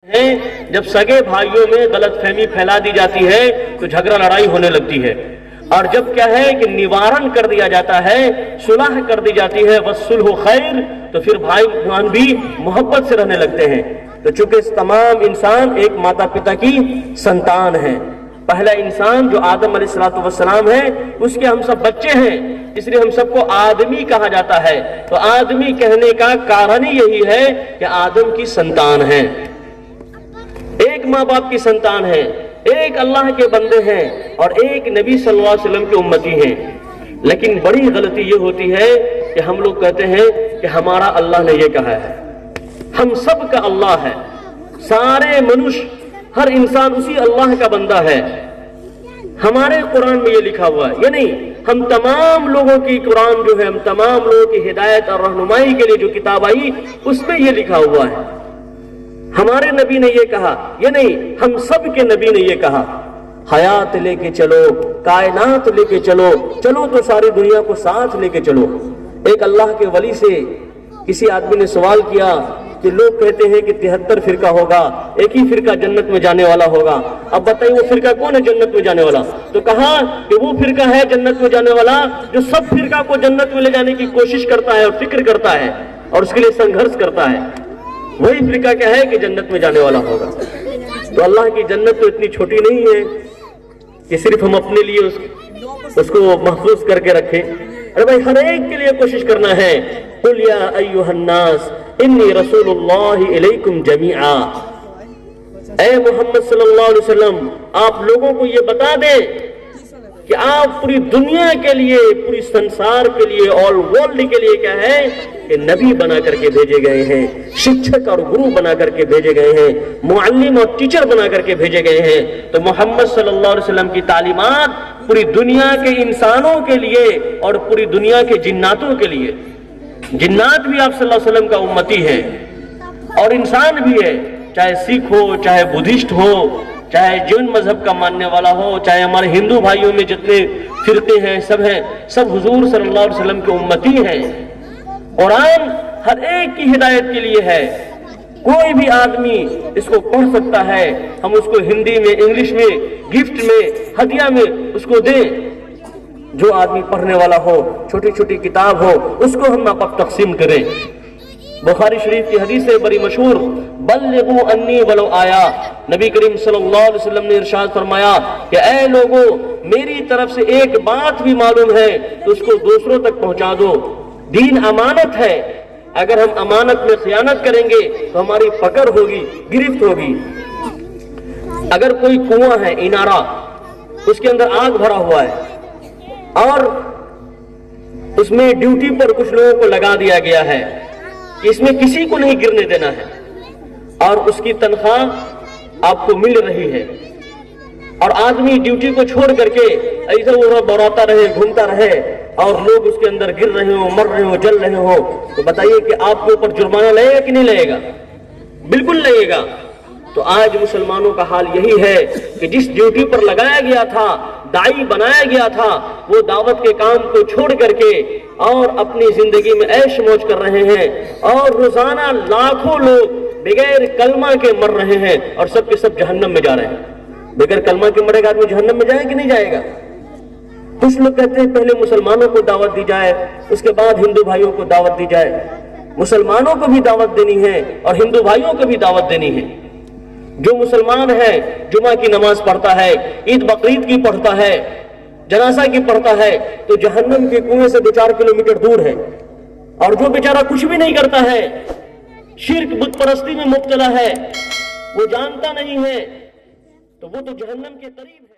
ہیں جب سگے بھائیوں میں غلط فہمی پھیلا دی جاتی ہے تو جھگڑا لڑائی ہونے لگتی ہے، اور جب کیا ہے کہ نوارن کر دیا جاتا ہے، صلح کر دی جاتی ہے، والصلح خیر، تو پھر بھائی بہن بھی محبت سے رہنے لگتے ہیں۔ تو چونکہ تمام انسان ایک ماتا پتا کی سنتان ہیں، پہلا انسان جو آدم علیہ السلام ہے اس کے ہم سب بچے ہیں، اس لیے ہم سب کو آدمی کہا جاتا ہے۔ تو آدمی کہنے کا کارن یہی ہے کہ آدم کی سنتان ہے، ایک ماں باپ کی سنتان ہے، ایک اللہ کے بندے ہیں اور ایک نبی صلی اللہ علیہ وسلم کے امتی ہیں۔ لیکن بڑی غلطی یہ ہوتی ہے کہ ہم لوگ کہتے ہیں کہ ہمارا اللہ نے یہ کہا ہے، ہم سب کا اللہ ہے، سارے منش، ہر انسان اسی اللہ کا بندہ ہے، ہمارے قرآن میں یہ لکھا ہوا ہے۔ یہ نہیں، ہم تمام لوگوں کی قرآن جو ہے، ہم تمام لوگوں کی ہدایت اور رہنمائی کے لیے جو کتاب آئی اس میں یہ لکھا ہوا ہے، ہمارے نبی نے یہ کہا۔ یہ نہیں، ہم سب کے نبی نے یہ کہا، حیات لے کے چلو، کائنات لے کے چلو، چلو تو ساری دنیا کو ساتھ لے کے چلو۔ ایک اللہ کے ولی سے کسی آدمی نے سوال کیا کہ لوگ کہتے ہیں کہ 73 فرقہ ہوگا، ایک ہی فرقہ جنت میں جانے والا ہوگا، اب بتائیے وہ فرقہ کون ہے جنت میں جانے والا؟ تو کہا کہ وہ فرقہ ہے جنت میں جانے والا جو سب فرقہ کو جنت میں لے جانے کی کوشش کرتا ہے اور فکر کرتا ہے اور اس کے لیے سنگھرش کرتا ہے، وہی فرقہ کیا ہے کہ جنت میں جانے والا ہوگا۔ تو اللہ کی جنت تو اتنی چھوٹی نہیں ہے کہ صرف ہم اپنے لیے اس کو محفوظ کر کے رکھیں۔ ارے بھائی، ہر ایک کے لیے کوشش کرنا ہے۔ قل یا ایھا الناس انی رسول اللہ الیکم جمیعا، اے محمد صلی اللہ علیہ وسلم آپ لوگوں کو یہ بتا دیں کہ آپ پوری دنیا کے لیے، پوری سنسار کے لیے، آل ورلڈ کے لیے کیا ہے کہ نبی بنا کر کے بھیجے گئے ہیں، شکشک اور گرو بنا کر کے بھیجے گئے ہیں، معلم اور ٹیچر بنا کر کے بھیجے گئے ہیں۔ تو محمد صلی اللہ علیہ وسلم کی تعلیمات پوری دنیا کے انسانوں کے لیے اور پوری دنیا کے جناتوں کے لیے، جنات بھی آپ صلی اللہ علیہ وسلم کا امتی ہے اور انسان بھی ہے، چاہے سکھ ہو، چاہے بدھسٹ ہو، چاہے جین مذہب کا ماننے والا ہو، چاہے ہمارے ہندو بھائیوں میں جتنے فرقے ہیں سب ہیں، سب حضور صلی اللہ علیہ وسلم کے امتی ہیں۔ قرآن ہر ایک کی ہدایت کے لیے ہے، کوئی بھی آدمی اس کو پڑھ سکتا ہے، ہم اس کو ہندی میں، انگلش میں، گفٹ میں، ہدیہ میں اس کو دیں۔ جو آدمی پڑھنے والا ہو، چھوٹی چھوٹی کتاب ہو، اس کو ہم آپ تقسیم کریں۔ بخاری شریف کی حدیث ہے بڑی مشہور، بلغوا انی ولو آیا، نبی کریم صلی اللہ علیہ وسلم نے ارشاد فرمایا کہ اے لوگوں، میری طرف سے ایک بات بھی معلوم ہے تو اس کو دوسروں تک پہنچا دو۔ دین امانت ہے، اگر ہم امانت میں خیانت کریں گے تو ہماری پکڑ ہوگی، گرفت ہوگی۔ اگر کوئی کنواں ہے، انارہ، اس کے اندر آگ بھرا ہوا ہے اور اس میں ڈیوٹی پر کچھ لوگوں کو لگا دیا گیا ہے کہ اس میں کسی کو نہیں گرنے دینا ہے، اور اس کی تنخواہ آپ کو مل رہی ہے، اور آدمی ڈیوٹی کو چھوڑ کر کے ایسا وہ دوڑاتا رہے، گھومتا رہے، اور لوگ اس کے اندر گر رہے ہوں، مر رہے ہوں، جل رہے ہوں، تو بتائیے کہ آپ کے اوپر جرمانہ لگے گا کہ نہیں لگے گا؟ بالکل لگے گا۔ تو آج مسلمانوں کا حال یہی ہے کہ جس ڈیوٹی پر لگایا گیا تھا، داعی بنایا گیا تھا، وہ دعوت کے کام کو چھوڑ کر کے اور اپنی زندگی میں عیش موج کر رہے ہیں، اور روزانہ لاکھوں لوگ بغیر کلمہ کے مر رہے ہیں اور سب کے سب جہنم میں جا رہے ہیں۔ بغیر کلمہ کے مرے گا آدمی جہنم میں جائے کہ نہیں جائے گا؟ کچھ لوگ کہتے ہیں پہلے مسلمانوں کو دعوت دی جائے، اس کے بعد ہندو بھائیوں کو دعوت دی جائے۔ مسلمانوں کو بھی دعوت دینی ہے اور ہندو بھائیوں کو بھی دعوت دینی ہے۔ جو مسلمان ہے جمعہ کی نماز پڑھتا ہے، عید بقرعید کی پڑھتا ہے، جنازہ کی پڑھتا ہے، تو جہنم کے کنویں سے 2-4 کلومیٹر دور ہے، اور جو بیچارہ کچھ بھی نہیں کرتا ہے، شرک بت پرستی میں مبتلا ہے، وہ جانتا نہیں ہے، تو وہ تو جہنم کے قریب ہے۔